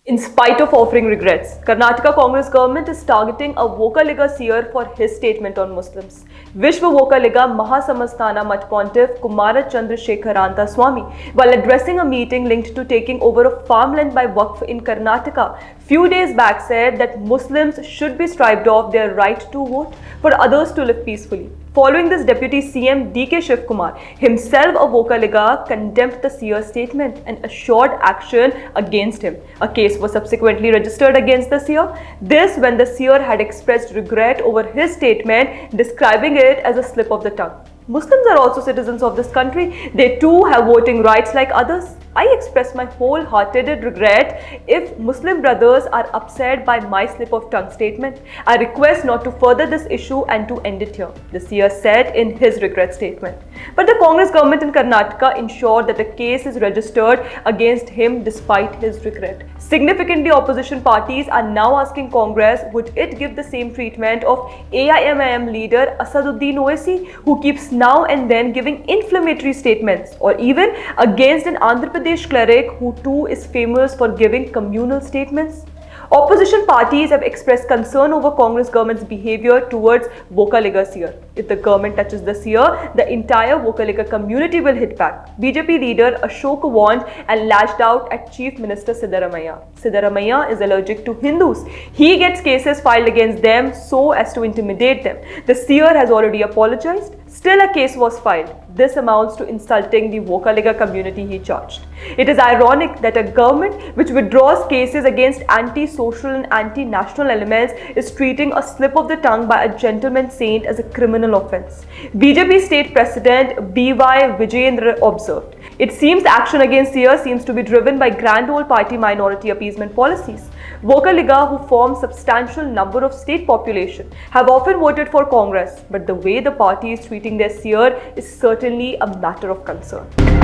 In spite of offering regrets, Karnataka Congress government is targeting a Vokaliga seer for his statement on Muslims. Vishwa Vokaliga Mahasamastana Much Pontiff Kumara Chandrasekharanta Swami, while addressing a meeting linked to taking over of farmland by Waqf in Karnataka, few days back said that Muslims should be stripped of their right to vote for others to live peacefully. Following this, Deputy CM D.K. Shivkumar, himself a Vokaliga, condemned the seer's statement and assured action against him. A case was subsequently registered against the seer. This when the seer had expressed regret over his statement, describing it as a slip of the tongue. Muslims are also citizens of this country. They too have voting rights like others. I express my wholehearted regret if Muslim brothers are upset by my slip of tongue statement. I request not to further this issue and to end it here, the seer said in his regret statement. But the Congress government in Karnataka ensured that a case is registered against him despite his regret. Significantly, opposition parties are now asking Congress would it give the same treatment of AIMIM leader Asaduddin Owaisi, who keeps now and then giving inflammatory statements, or even against an Andhra Pradesh cleric who too is famous for giving communal statements. Opposition parties have expressed concern over Congress government's behavior towards Vokaliga seer. If the government touches the seer, the entire Vokaliga community will hit back. BJP leader Ashok warned and lashed out at Chief Minister Siddaramaiah. Siddaramaiah is allergic to Hindus. He gets cases filed against them so as to intimidate them. The seer has already apologized. Still, a case was filed. This amounts to insulting the Vokaliga community, he charged. It is ironic that a government which withdraws cases against anti-social and anti-national elements is treating a slip of the tongue by a gentleman saint as a criminal offence. BJP state president B.Y. Vijayendra observed, "It seems action against seer seems to be driven by grand old party minority appeasement policies. Vokaliga, who form substantial number of state population, have often voted for Congress, but the way the party is treating their seer is certainly a matter of concern."